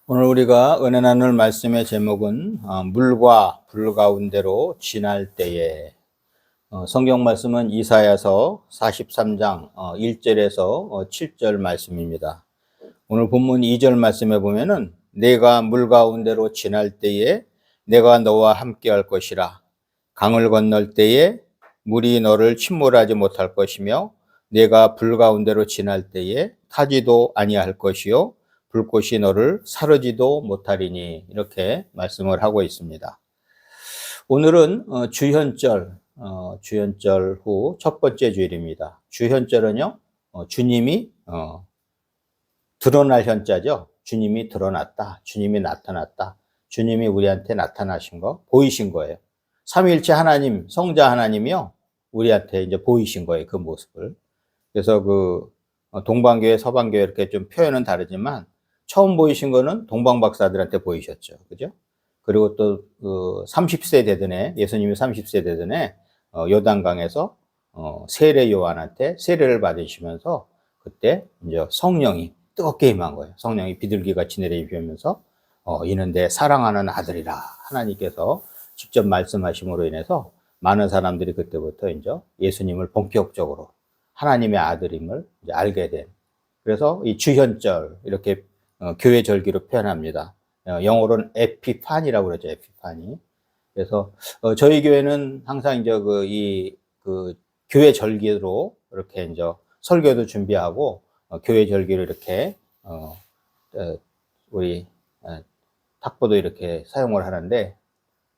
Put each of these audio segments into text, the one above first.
오늘 우리가 은혜 나눌 말씀의 제목은 물과 불 가운데로 지날 때에. 성경 말씀은 이사야서 43장 1절에서 7절 말씀입니다. 오늘 본문 2절 말씀에 보면은 내가 물 가운데로 지날 때에 내가 너와 함께 할 것이라. 강을 건널 때에 물이 너를 침몰하지 못할 것이며 내가 불 가운데로 지날 때에 타지도 아니할 것이요 불꽃이 너를 사르지도 못하리니, 이렇게 말씀을 하고 있습니다. 오늘은 주현절 후 첫 번째 주일입니다. 주현절은요, 주님이 드러날 현자죠. 주님이 드러났다, 주님이 나타났다, 주님이 우리한테 나타나신 거, 보이신 거예요. 삼위일체 하나님, 성자 하나님이요, 우리한테 이제 보이신 거예요, 그 모습을. 그래서 동방교회, 서방교회 이렇게 좀 표현은 다르지만 처음 보이신 거는 동방 박사들한테 보이셨죠. 그죠? 그리고 또 30세 되던 해, 예수님이 30세 되던 해 요단강에서 세례 요한한테 세례를 받으시면서 그때 이제 성령이 뜨겁게 임한 거예요. 성령이 비둘기같이 내려오면서 이는 내 사랑하는 아들이라 하나님께서 직접 말씀하심으로 인해서 많은 사람들이 그때부터 이제 예수님을 본격적으로 하나님의 아들임을 이제 알게 된. 그래서 이 주현절, 이렇게 교회 절기로 표현합니다. 영어로는 에피파니라고 그러죠. 에피파니. 그래서 저희 교회는 항상 이제 교회 절기로 이렇게 이제 설교도 준비하고 교회 절기로 이렇게 우리 탁보도 이렇게 사용을 하는데,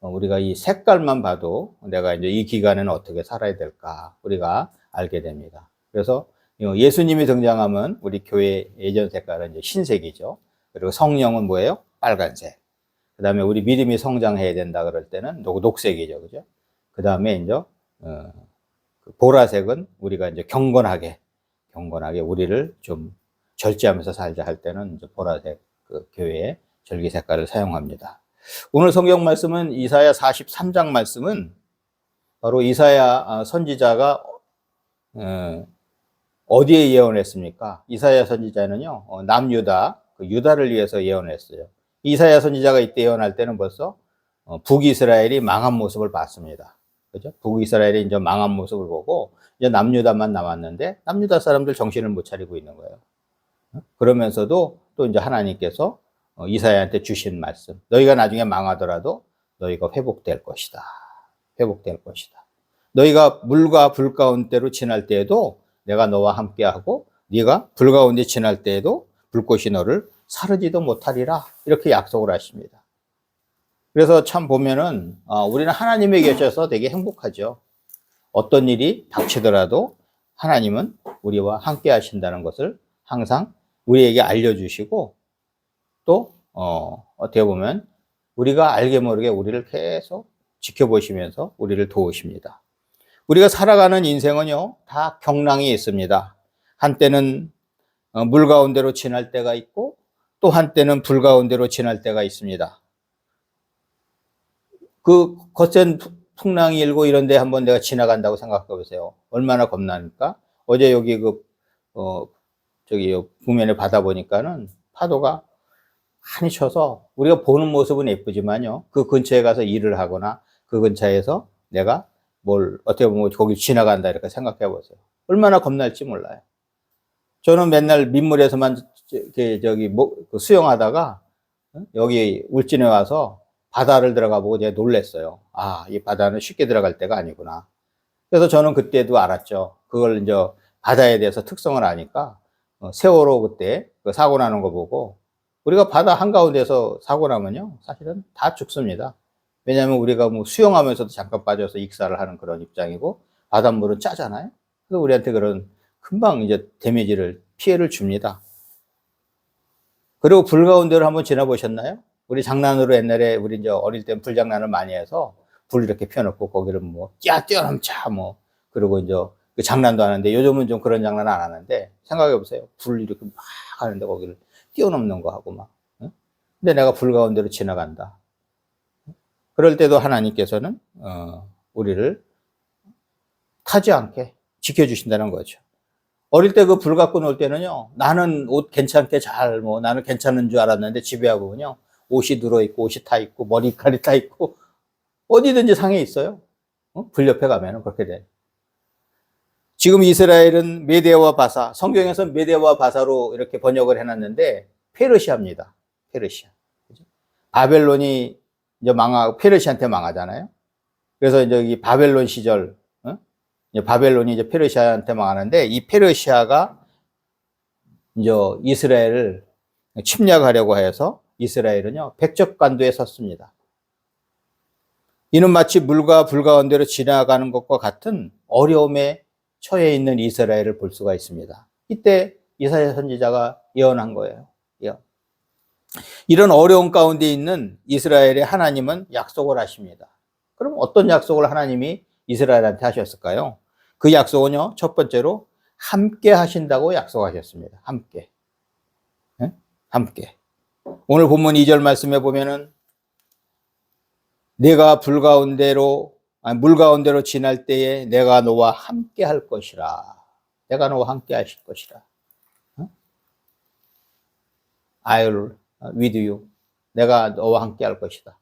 우리가 이 색깔만 봐도 내가 이제 이 기간에는 어떻게 살아야 될까 우리가 알게 됩니다. 그래서 예수님이 등장하면 우리 교회 예전 색깔은 이제 흰색이죠. 그리고 성령은 뭐예요? 빨간색. 그 다음에 우리 믿음이 성장해야 된다 그럴 때는 녹색이죠. 그죠? 그 다음에 이제 보라색은 우리가 이제 경건하게 우리를 좀 절제하면서 살자 할 때는 이제 보라색 교회의 절기 색깔을 사용합니다. 오늘 성경 말씀은 이사야 43장 말씀은 바로 이사야 선지자가 어디에 예언했습니까? 이사야 선지자는요, 남유다, 유다를 위해서 예언했어요. 이사야 선지자가 이때 예언할 때는 벌써 북이스라엘이 망한 모습을 봤습니다. 그죠? 북이스라엘이 이제 망한 모습을 보고 이제 남유다만 남았는데 남유다 사람들 정신을 못 차리고 있는 거예요. 그러면서도 또 이제 하나님께서 이사야한테 주신 말씀, 너희가 나중에 망하더라도 너희가 회복될 것이다. 회복될 것이다. 너희가 물과 불 가운데로 지날 때에도 내가 너와 함께하고 네가 불 가운데 지날 때에도 불꽃이 너를 사르지도 못하리라, 이렇게 약속을 하십니다. 그래서 참 보면은 우리는 하나님에 계셔서 되게 행복하죠. 어떤 일이 닥치더라도 하나님은 우리와 함께 하신다는 것을 항상 우리에게 알려주시고, 또 어떻게 보면 우리가 알게 모르게 우리를 계속 지켜보시면서 우리를 도우십니다. 우리가 살아가는 인생은요, 다 경랑이 있습니다. 한때는 물 가운데로 지날 때가 있고 또 한때는 불 가운데로 지날 때가 있습니다. 그 거센 풍랑이 일고 이런 데 한번 내가 지나간다고 생각해 보세요. 얼마나 겁나니까. 어제 여기 북면에 바다 보니까는 파도가 많이 쳐서 우리가 보는 모습은 예쁘지만요, 그 근처에 가서 일을 하거나 그 근처에서 내가 어떻게 보면 거기 지나간다 이렇게 생각해 보세요. 얼마나 겁날지 몰라요. 저는 맨날 민물에서만 수영하다가 여기 울진에 와서 바다를 들어가 보고 제가 놀랬어요. 이 바다는 쉽게 들어갈 데가 아니구나. 그래서 저는 그때도 알았죠. 그걸 이제 바다에 대해서 특성을 아니까 세월호 그때 사고 나는 거 보고, 우리가 바다 한가운데서 사고 나면요, 사실은 다 죽습니다. 왜냐하면 우리가 수영하면서도 잠깐 빠져서 익사를 하는 그런 입장이고, 바닷물은 짜잖아요. 그래서 우리한테 그런 금방 이제 피해를 줍니다. 그리고 불 가운데로 한번 지나보셨나요? 우리 장난으로 옛날에 우리 이제 어릴 때 불장난을 많이 해서 불 이렇게 펴놓고 거기를 뛰어넘자 그리고 이제 그 장난도 하는데, 요즘은 좀 그런 장난 안 하는데, 생각해 보세요. 불 이렇게 막 하는데 거기를 뛰어넘는 거 하고 막. 근데 내가 불 가운데로 지나간다. 그럴 때도 하나님께서는 우리를 타지 않게 지켜주신다는 거죠. 어릴 때 그 불 갖고 놀 때는요, 나는 옷 괜찮게 나는 괜찮은 줄 알았는데 집에 와보면요, 옷이 늘어있고, 옷이 타 있고, 머리카락이 타 있고, 어디든지 상해 있어요. 불 옆에 가면은 그렇게 돼. 지금 이스라엘은 메대와 바사, 성경에서 메대와 바사로 이렇게 번역을 해놨는데, 페르시아입니다. 페르시아. 그죠? 바벨론이 이제 페르시아한테 망하잖아요. 그래서 이제 이 바벨론 시절, 바벨론이 이제 페르시아한테 망하는데, 이 페르시아가 이제 이스라엘을 침략하려고 해서 이스라엘은요, 백적간도에 섰습니다. 이는 마치 물과 불 가운데로 지나가는 것과 같은 어려움에 처해 있는 이스라엘을 볼 수가 있습니다. 이때 이사야 선지자가 예언한 거예요. 이런 어려움 가운데 있는 이스라엘에 하나님은 약속을 하십니다. 그럼 어떤 약속을 하나님이 이스라엘한테 하셨을까요? 그 약속은요, 첫 번째로 함께 하신다고 약속하셨습니다. 함께. 함께. 오늘 본문 2절 말씀에 보면은 내가 물 가운데로 지날 때에 내가 너와 함께 할 것이라. 내가 너와 함께 하실 것이라. I'll with you. 내가 너와 함께 할 것이다.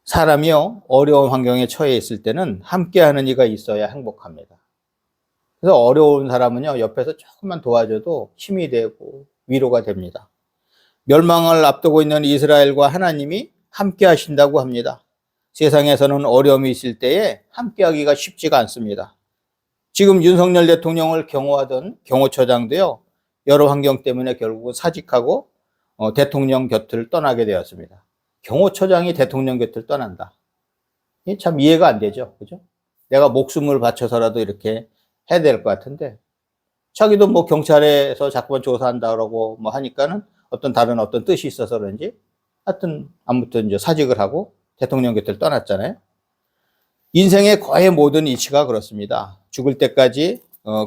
사람이요, 어려운 환경에 처해 있을 때는 함께 하는 이가 있어야 행복합니다. 그래서 어려운 사람은요, 옆에서 조금만 도와줘도 힘이 되고 위로가 됩니다. 멸망을 앞두고 있는 이스라엘과 하나님이 함께 하신다고 합니다. 세상에서는 어려움이 있을 때에 함께 하기가 쉽지가 않습니다. 지금 윤석열 대통령을 경호하던 경호처장도요, 여러 환경 때문에 결국은 사직하고 대통령 곁을 떠나게 되었습니다. 경호처장이 대통령 곁을 떠난다. 이게 참 이해가 안 되죠. 그죠? 내가 목숨을 바쳐서라도 이렇게 해야 될 것 같은데, 자기도 뭐 경찰에서 자꾸만 조사한다고 뭐 하니까는 다른 어떤 뜻이 있어서 그런지, 아무튼 이제 사직을 하고 대통령 곁을 떠났잖아요. 인생의 거의 모든 이치가 그렇습니다. 죽을 때까지,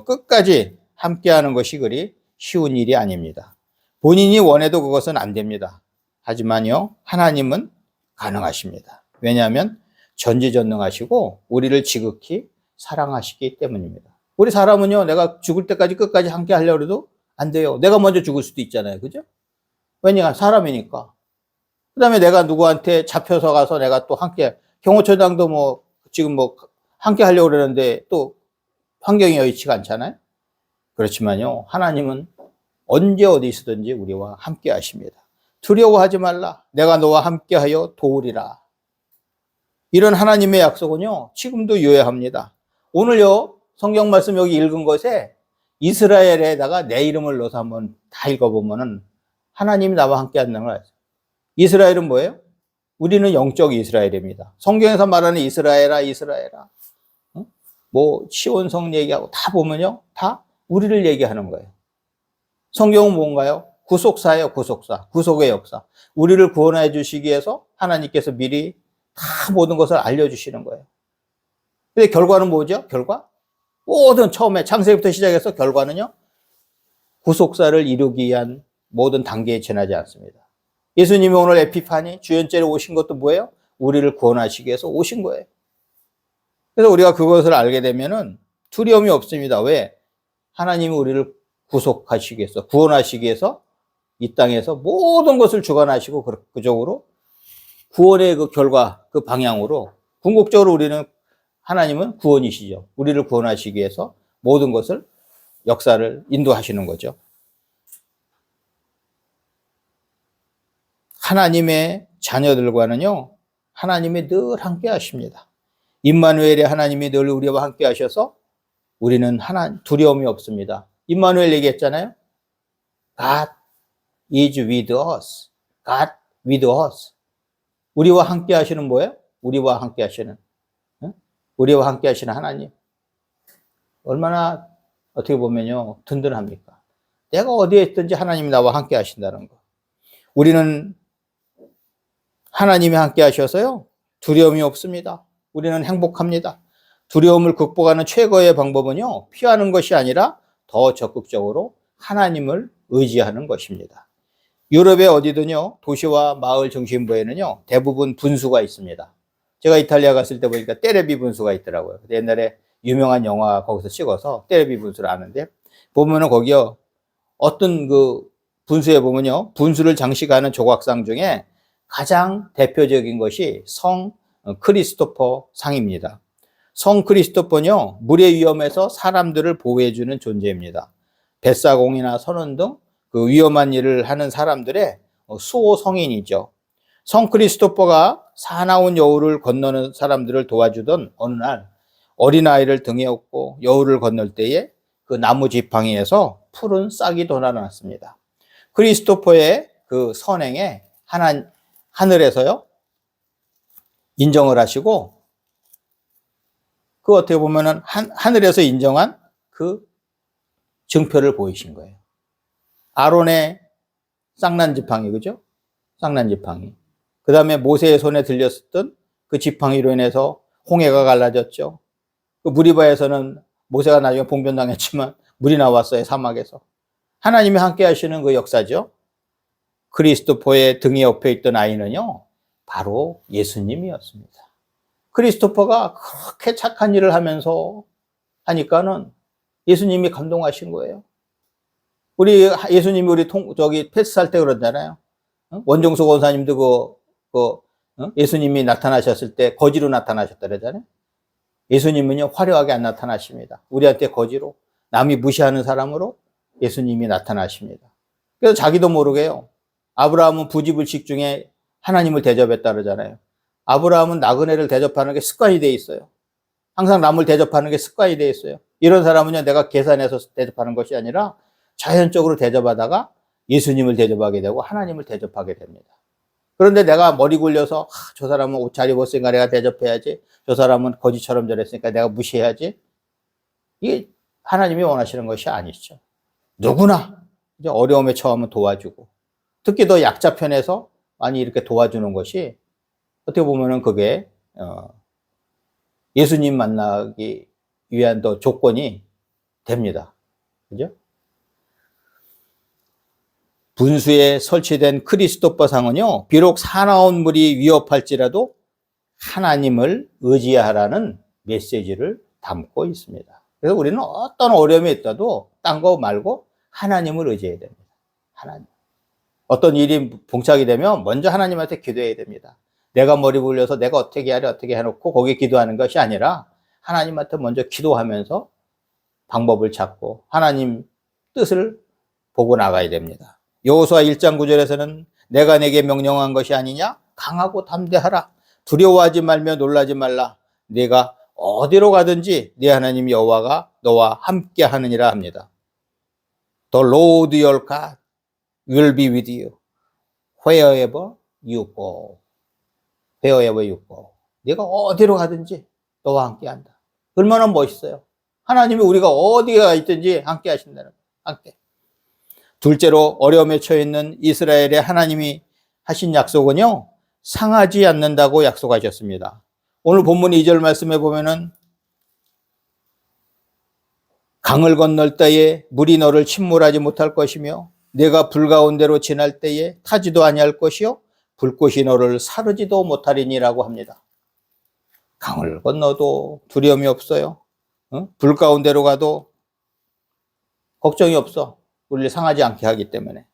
끝까지 함께하는 것이 그리 쉬운 일이 아닙니다. 본인이 원해도 그것은 안 됩니다. 하지만요, 하나님은 가능하십니다. 왜냐하면 전지전능하시고 우리를 지극히 사랑하시기 때문입니다. 우리 사람은요, 내가 죽을 때까지 끝까지 함께 하려고 해도 안 돼요. 내가 먼저 죽을 수도 있잖아요. 그죠? 왜냐하면 사람이니까. 그 다음에 내가 누구한테 잡혀서 가서 내가 또 함께, 경호처장도 지금 함께 하려고 그러는데 또 환경이 여의치가 않잖아요. 그렇지만요, 하나님은 언제 어디 있으든지 우리와 함께 하십니다. 두려워하지 말라. 내가 너와 함께하여 도우리라. 이런 하나님의 약속은요, 지금도 유효합니다. 오늘요, 성경 말씀 여기 읽은 것에 이스라엘에다가 내 이름을 넣어서 한번 다 읽어보면은 하나님이 나와 함께 한다는 걸 알죠. 이스라엘은 뭐예요? 우리는 영적 이스라엘입니다. 성경에서 말하는 이스라엘아. 시온성 얘기하고 다 보면요, 다 우리를 얘기하는 거예요. 성경은 뭔가요? 구속사예요, 구속사. 구속의 역사. 우리를 구원해 주시기 위해서 하나님께서 미리 다 모든 것을 알려주시는 거예요. 근데 결과는 뭐죠? 모든 처음에 창세기부터 시작해서 결과는요, 구속사를 이루기 위한 모든 단계에 지나지 않습니다. 예수님이 오늘 에피파니, 주연절에 오신 것도 뭐예요? 우리를 구원하시기 위해서 오신 거예요. 그래서 우리가 그것을 알게 되면은 두려움이 없습니다. 왜? 하나님이 우리를 구속하시기 위해서, 구원하시기 위해서 이 땅에서 모든 것을 주관하시고 그적으로 구원의 그 결과, 그 방향으로 궁극적으로 하나님은 구원이시죠. 우리를 구원하시기 위해서 모든 것을, 역사를 인도하시는 거죠. 하나님의 자녀들과는요, 하나님이 늘 함께 하십니다. 임마누엘의 하나님이 늘 우리와 함께 하셔서 우리는 두려움이 없습니다. 임마누엘 얘기했잖아요. God is with us. God with us. 우리와 함께 하시는 뭐예요? 우리와 함께 하시는 하나님. 얼마나 어떻게 보면요, 든든합니까? 내가 어디에 있든지 하나님이 나와 함께 하신다는 거. 우리는 하나님이 함께 하셔서요, 두려움이 없습니다. 우리는 행복합니다. 두려움을 극복하는 최고의 방법은요, 피하는 것이 아니라 더 적극적으로 하나님을 의지하는 것입니다. 유럽의 어디든요, 도시와 마을 중심부에는요, 대부분 분수가 있습니다. 제가 이탈리아 갔을 때 보니까 떼레비 분수가 있더라고요. 옛날에 유명한 영화 거기서 찍어서 텔레비 분수를 아는데, 보면은 거기요, 어떤 그 분수에 보면요, 분수를 장식하는 조각상 중에 가장 대표적인 것이 성 크리스토퍼 상입니다. 성 크리스토퍼는요, 물의 위험에서 사람들을 보호해주는 존재입니다. 뱃사공이나 선원 등 그 위험한 일을 하는 사람들의 수호 성인이죠. 성 크리스토퍼가 사나운 여울을 건너는 사람들을 도와주던 어느 날 어린아이를 등에 업고 여울을 건널 때에 그 나무 지팡이에서 푸른 싹이 돋아났습니다. 크리스토퍼의 그 선행에 하늘에서요, 인정을 하시고, 그 어떻게 보면은 하늘에서 인정한 그 증표를 보이신 거예요. 아론의 쌍난 지팡이, 그죠? 쌍난 지팡이. 그 다음에 모세의 손에 들렸었던 그 지팡이로 인해서 홍해가 갈라졌죠. 그 무리바에서는 모세가 나중에 봉변당했지만 물이 나왔어요, 사막에서. 하나님이 함께 하시는 그 역사죠. 크리스토퍼의 등에 옆에 있던 아이는요, 바로 예수님이었습니다. 크리스토퍼가 그렇게 착한 일을 하면서 하니까는 예수님이 감동하신 거예요. 예수님이 우리 패스할 때 그러잖아요. 원종석 원사님도 예수님이 나타나셨을 때 거지로 나타나셨다 그러잖아요. 예수님은요, 화려하게 안 나타나십니다. 우리한테 거지로, 남이 무시하는 사람으로 예수님이 나타나십니다. 그래서 자기도 모르게요, 아브라함은 부지불식 중에 하나님을 대접했다 그러잖아요. 아브라함은 나그네를 대접하는 게 습관이 돼 있어요. 항상 남을 대접하는 게 습관이 돼 있어요. 이런 사람은요, 내가 계산해서 대접하는 것이 아니라 자연적으로 대접하다가 예수님을 대접하게 되고 하나님을 대접하게 됩니다. 그런데 내가 머리 굴려서 저 사람은 옷 잘 입었으니까 내가 대접해야지, 저 사람은 거지처럼 저랬으니까 내가 무시해야지, 이게 하나님이 원하시는 것이 아니죠. 누구나 이제 어려움에 처하면 도와주고, 특히 더 약자 편에서 많이 이렇게 도와주는 것이 어떻게 보면은 그게 예수님 만나기 위한 더 조건이 됩니다. 그죠? 분수에 설치된 크리스토퍼 상은요, 비록 사나운 물이 위협할지라도 하나님을 의지하라는 메시지를 담고 있습니다. 그래서 우리는 어떤 어려움이 있어도 딴 거 말고 하나님을 의지해야 됩니다. 하나님. 어떤 일이 봉착이 되면 먼저 하나님한테 기도해야 됩니다. 내가 머리 굴려서 내가 어떻게 하려 어떻게 해놓고 거기에 기도하는 것이 아니라 하나님한테 먼저 기도하면서 방법을 찾고 하나님 뜻을 보고 나가야 됩니다. 여호수아 1장 9절에서는 내가 내게 명령한 것이 아니냐? 강하고 담대하라. 두려워하지 말며 놀라지 말라. 내가 어디로 가든지 네 하나님 여호와가 너와 함께 하느니라 합니다. The Lord your God will be with you wherever you go. wherever you go. 네가 어디로 가든지 너와 함께 한다. 얼마나 멋있어요. 하나님이 우리가 어디가 있든지 함께 하신다는 거예요. 함께. 둘째로 어려움에 처해 있는 이스라엘의 하나님이 하신 약속은요, 상하지 않는다고 약속하셨습니다. 오늘 본문 2절 말씀에 보면은 강을 건널 때에 물이 너를 침몰하지 못할 것이며 내가 불 가운데로 지날 때에 타지도 아니할 것이요 불꽃이 너를 사르지도 못하리니라고 합니다. 강을 건너도 두려움이 없어요. 불 가운데로 가도 걱정이 없어. 우리를 상하지 않게 하기 때문에.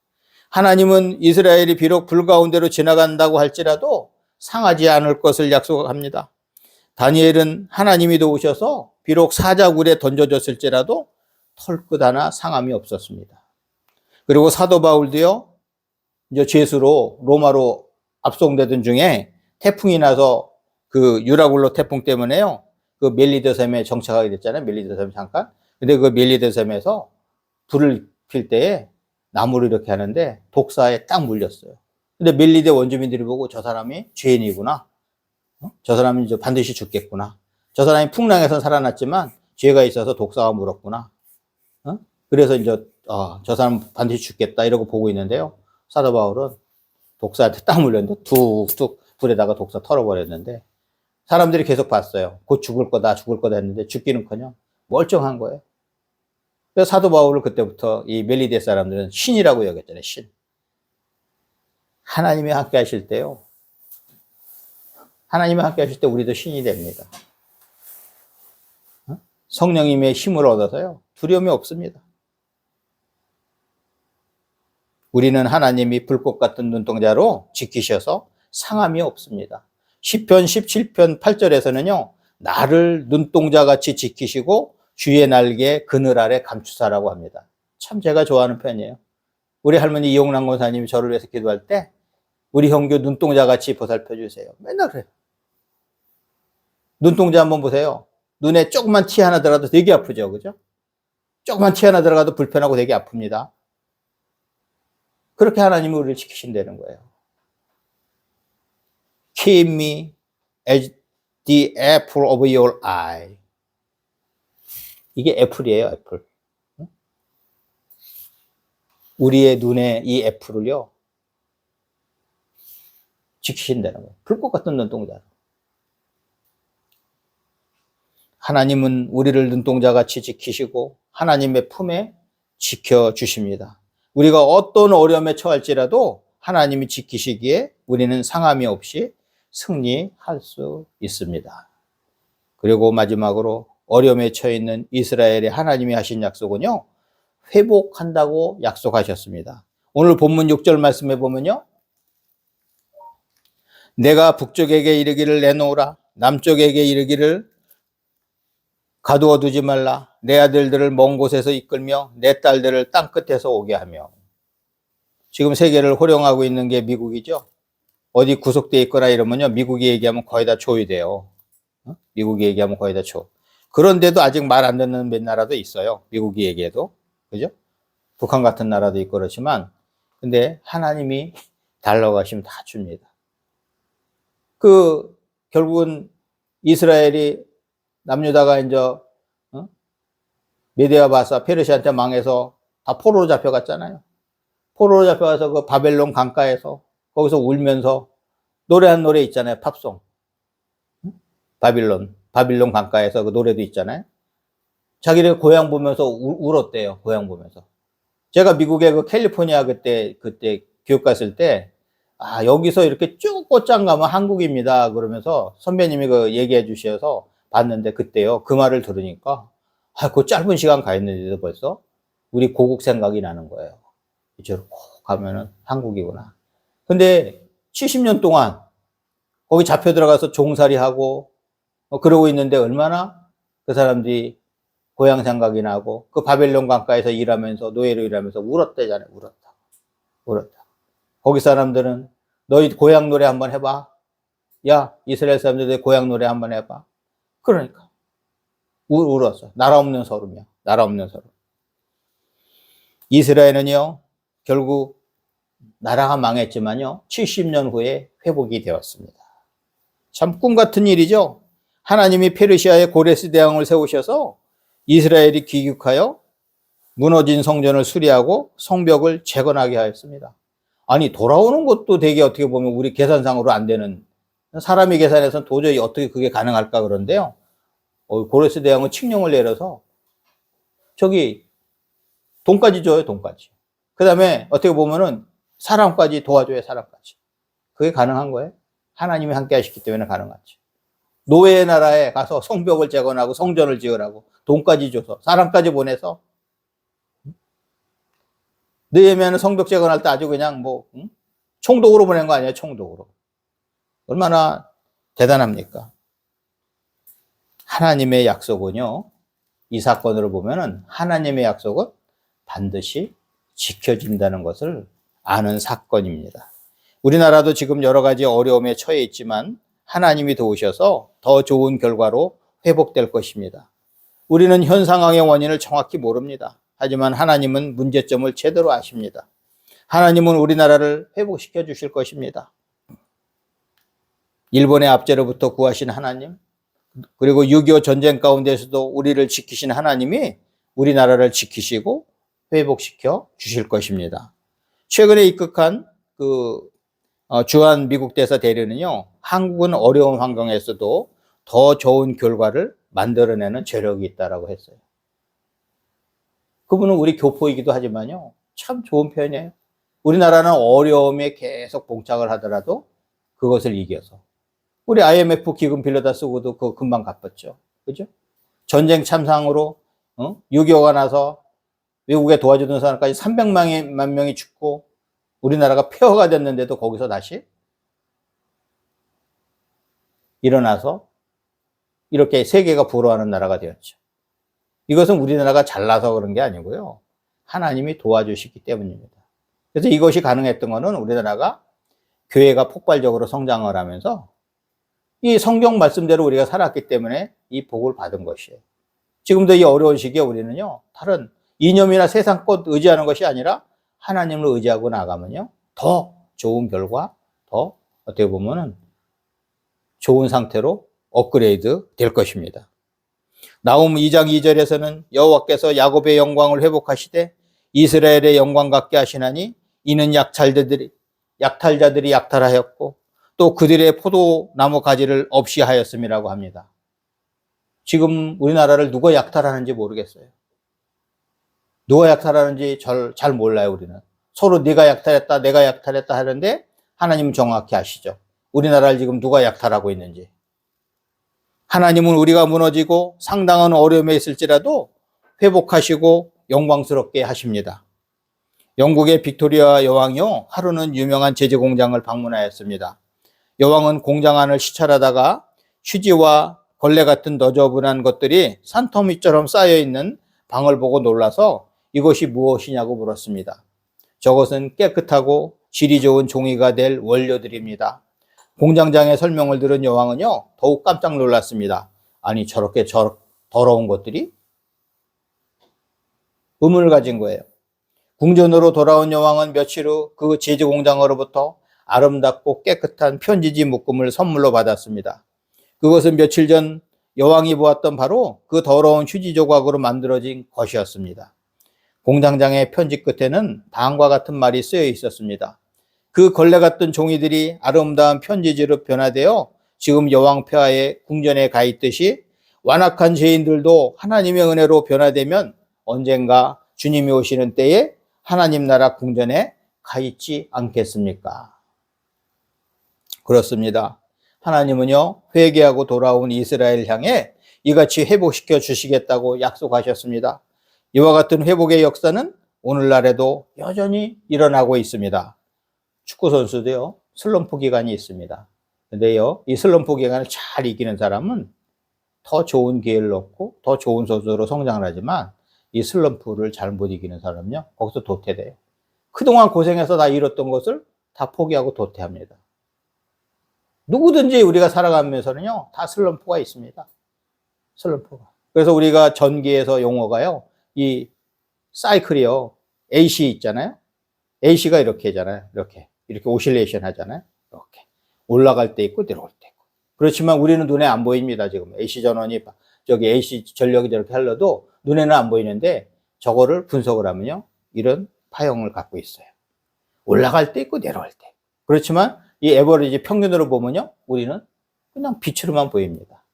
하나님은 이스라엘이 비록 불 가운데로 지나간다고 할지라도 상하지 않을 것을 약속합니다. 다니엘은 하나님이 도우셔서 비록 사자굴에 던져졌을지라도 털끝 하나 상함이 없었습니다. 그리고 사도 바울도요, 이제 죄수로 로마로 압송되던 중에 태풍이 나서 그 유라굴로 태풍 때문에요, 그 멜리드 섬에 정착하게 됐잖아요. 멜리드 섬 잠깐. 근데 그 멜리드 섬에서 불을 필 때에 나무를 이렇게 하는데 독사에 딱 물렸어요. 근데 멜리드 원주민들이 보고 저 사람이 죄인이구나. 저 사람은 이제 반드시 죽겠구나. 저 사람이 풍랑에서 살아났지만 죄가 있어서 독사가 물었구나. 그래서 이제 저 사람 반드시 죽겠다 이러고 보고 있는데요. 사도 바울은 독사한테 딱 물렸는데 툭툭 불에다가 독사 털어버렸는데 사람들이 계속 봤어요. 곧 죽을 거다 했는데 죽기는커녕 멀쩡한 거예요. 그래서 사도 바울을 그때부터 이 멜리데 사람들은 신이라고 여겼잖아요. 신. 하나님이 함께 하실 때요, 하나님이 함께 하실 때 우리도 신이 됩니다. 성령님의 힘을 얻어서요. 두려움이 없습니다. 우리는 하나님이 불꽃 같은 눈동자로 지키셔서 상함이 없습니다. 시편 17편 8절에서는요. 나를 눈동자같이 지키시고 주의 날개 그늘 아래 감추사라고 합니다. 참 제가 좋아하는 편이에요. 우리 할머니 이용남 권사님이 저를 위해서 기도할 때 우리 형규 눈동자같이 보살펴 주세요. 맨날 그래요. 눈동자 한번 보세요. 눈에 조그만 티 하나 들어가도 되게 아프죠. 그죠? 조그만 티 하나 들어가도 불편하고 되게 아픕니다. 그렇게 하나님이 우리를 지키신다는 거예요. Keep me as the apple of your eye. 이게 애플이에요, 애플. 우리의 눈에 이 애플을요, 지키신다는 거예요. 불꽃 같은 눈동자로. 하나님은 우리를 눈동자같이 지키시고 하나님의 품에 지켜주십니다. 우리가 어떤 어려움에 처할지라도 하나님이 지키시기에 우리는 상함이 없이 승리할 수 있습니다. 그리고 마지막으로 어려움에 처해 있는 이스라엘의 하나님이 하신 약속은요, 회복한다고 약속하셨습니다. 오늘 본문 6절 말씀해 보면요, 내가 북쪽에게 이르기를 내놓으라, 남쪽에게 이르기를 가두어 두지 말라. 내 아들들을 먼 곳에서 이끌며 내 딸들을 땅끝에서 오게 하며. 지금 세계를 호령하고 있는 게 미국이죠. 어디 구속돼 있거나 이러면요, 미국이 얘기하면 거의 다 조이 돼요. 미국이 얘기하면 거의 다 조. 그런데도 아직 말 안 듣는 몇 나라도 있어요. 미국이 얘기해도. 그죠? 북한 같은 나라도 있고 그렇지만, 근데 하나님이 달라고 하시면 다 줍니다. 결국은 이스라엘이 남유다가 이제, 메데와 바사, 페르시아한테 망해서 다 포로로 잡혀갔잖아요. 포로로 잡혀가서 그 바벨론 강가에서 거기서 울면서 노래한 노래 있잖아요. 팝송. 바빌론 강가에서 그 노래도 있잖아요. 자기네 고향 보면서 울었대요. 고향 보면서. 제가 미국에 그 캘리포니아 그때 교육 갔을 때, 여기서 이렇게 쭉 꽃장 가면 한국입니다. 그러면서 선배님이 그 얘기해 주셔서 봤는데 그때요. 그 말을 들으니까, 그 짧은 시간 가 있는데도 벌써 우리 고국 생각이 나는 거예요. 이쪽으로 꼭 가면은 한국이구나. 근데 70년 동안 거기 잡혀 들어가서 종살이 하고, 그러고 있는데 얼마나 그 사람들이 고향 생각이 나고, 그 바벨론 강가에서 일하면서, 노예로 일하면서 울었대잖아요. 울었다. 거기 사람들은 너희 고향 노래 한번 해봐. 야, 이스라엘 사람들 내 고향 노래 한번 해봐. 그러니까. 울었어. 나라 없는 서름이야. 나라 없는 서름. 이스라엘은요, 결국 나라가 망했지만요, 70년 후에 회복이 되었습니다. 참 꿈 같은 일이죠. 하나님이 페르시아의 고레스 대왕을 세우셔서 이스라엘이 귀국하여 무너진 성전을 수리하고 성벽을 재건하게 하였습니다. 아니, 돌아오는 것도 되게 어떻게 보면 우리 계산상으로 안 되는, 사람의 계산에서는 도저히 어떻게 그게 가능할까 그런데요. 고레스 대왕은 칙령을 내려서 돈까지 줘요, 돈까지. 그 다음에 어떻게 보면은 사람까지 도와줘요, 사람까지. 그게 가능한 거예요. 하나님이 함께 하셨기 때문에 가능하죠. 노예의 나라에 가서 성벽을 재건하고 성전을 지으라고 돈까지 줘서 사람까지 보내서, 느헤미야는 성벽 재건할 때 아주 그냥 총독으로 보낸 거 아니에요, 총독으로. 얼마나 대단합니까? 하나님의 약속은요, 이 사건으로 보면은 하나님의 약속은 반드시 지켜진다는 것을 아는 사건입니다. 우리나라도 지금 여러 가지 어려움에 처해 있지만 하나님이 도우셔서 더 좋은 결과로 회복될 것입니다. 우리는 현 상황의 원인을 정확히 모릅니다. 하지만 하나님은 문제점을 제대로 아십니다. 하나님은 우리나라를 회복시켜 주실 것입니다. 일본의 압제로부터 구하신 하나님, 그리고 6.25 전쟁 가운데서도 우리를 지키신 하나님이 우리나라를 지키시고 회복시켜 주실 것입니다. 최근에 입국한 주한 미국 대사 대리는요, 한국은 어려운 환경에서도 더 좋은 결과를 만들어내는 재력이 있다고 했어요. 그분은 우리 교포이기도 하지만요, 참 좋은 편이에요. 우리나라는 어려움에 계속 봉착을 하더라도 그것을 이겨서. 우리 IMF 기금 빌려다 쓰고도 그거 금방 갚았죠. 그죠? 전쟁 참상으로 6.25가 나서 외국에 도와주던 사람까지 300만 명이 죽고 우리나라가 폐허가 됐는데도 거기서 다시 일어나서 이렇게 세계가 부러워하는 나라가 되었죠. 이것은 우리나라가 잘나서 그런 게 아니고요. 하나님이 도와주시기 때문입니다. 그래서 이것이 가능했던 것은 우리나라가 교회가 폭발적으로 성장을 하면서 이 성경 말씀대로 우리가 살았기 때문에 이 복을 받은 것이에요. 지금도 이 어려운 시기에 우리는요, 다른 이념이나 세상 것 의지하는 것이 아니라 하나님을 의지하고 나가면요, 더 좋은 결과, 더 어떻게 보면은 좋은 상태로 업그레이드 될 것입니다. 나홈 2장 2절에서는 여호와께서 야곱의 영광을 회복하시되 이스라엘의 영광 같게 하시나니 이는 약탈자들이 약탈하였고 또 그들의 포도나무 가지를 없이 하였음이라고 합니다. 지금 우리나라를 누가 약탈하는지 모르겠어요. 누가 약탈하는지 잘 몰라요. 우리는 서로 네가 약탈했다 내가 약탈했다 하는데 하나님은 정확히 아시죠. 우리나라를 지금 누가 약탈하고 있는지. 하나님은 우리가 무너지고 상당한 어려움에 있을지라도 회복하시고 영광스럽게 하십니다. 영국의 빅토리아 여왕이요, 하루는 유명한 제재 공장을 방문하였습니다. 여왕은 공장 안을 시찰하다가 휴지와 걸레 같은 너저분한 것들이 산더미처럼 쌓여있는 방을 보고 놀라서 이것이 무엇이냐고 물었습니다. 저것은 깨끗하고 질이 좋은 종이가 될 원료들입니다. 공장장의 설명을 들은 여왕은요, 더욱 깜짝 놀랐습니다. 아니, 저렇게 더러운 것들이? 의문을 가진 거예요. 궁전으로 돌아온 여왕은 며칠 후 그 제재 공장으로부터 아름답고 깨끗한 편지지 묶음을 선물로 받았습니다. 그것은 며칠 전 여왕이 보았던 바로 그 더러운 휴지 조각으로 만들어진 것이었습니다. 공장장의 편지 끝에는 다음과 같은 말이 쓰여 있었습니다. 그 걸레 같은 종이들이 아름다운 편지지로 변화되어 지금 여왕 폐하의 궁전에 가 있듯이 완악한 죄인들도 하나님의 은혜로 변화되면 언젠가 주님이 오시는 때에 하나님 나라 궁전에 가 있지 않겠습니까? 그렇습니다. 하나님은요, 회개하고 돌아온 이스라엘 향해 이같이 회복시켜 주시겠다고 약속하셨습니다. 이와 같은 회복의 역사는 오늘날에도 여전히 일어나고 있습니다. 축구 선수도요, 슬럼프 기간이 있습니다. 근데요, 이 슬럼프 기간을 잘 이기는 사람은 더 좋은 기회를 얻고 더 좋은 선수로 성장을 하지만 이 슬럼프를 잘 못 이기는 사람은요, 거기서 도태돼요. 그동안 고생해서 다 이뤘던 것을 다 포기하고 도태합니다. 누구든지 우리가 살아가면서는요, 다 슬럼프가 있습니다. 슬럼프가. 그래서 우리가 전기에서 용어가요, 이 사이클이요, AC 있잖아요. AC가 이렇게 하잖아요. 이렇게 오실레이션 하잖아요. 이렇게 올라갈 때 있고 내려올 때 있고. 그렇지만 우리는 눈에 안 보입니다. 지금 AC 전원이 AC 전력이 저렇게 흘러도 눈에는 안 보이는데 저거를 분석을 하면요, 이런 파형을 갖고 있어요. 올라갈 때 있고 내려올 때. 그렇지만 이 에버리지 평균으로 보면요, 우리는 그냥 빛으로만 보입니다.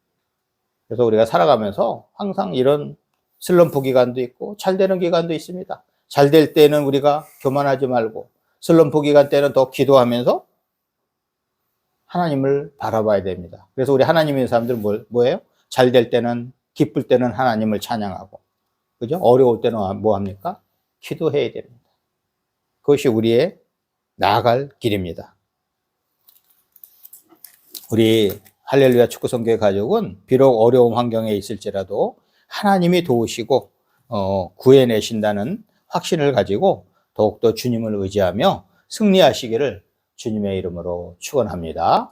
그래서 우리가 살아가면서 항상 이런 슬럼프 기간도 있고 잘 되는 기간도 있습니다. 잘 될 때는 우리가 교만하지 말고 슬럼프 기간 때는 더 기도하면서 하나님을 바라봐야 됩니다. 그래서 우리 하나님 있는 사람들은 뭐예요? 잘 될 때는, 기쁠 때는 하나님을 찬양하고, 그죠? 어려울 때는 뭐 합니까? 기도해야 됩니다. 그것이 우리의 나아갈 길입니다. 우리 할렐루야 축구성교회 가족은 비록 어려운 환경에 있을지라도 하나님이 도우시고 구해내신다는 확신을 가지고 더욱더 주님을 의지하며 승리하시기를 주님의 이름으로 축원합니다.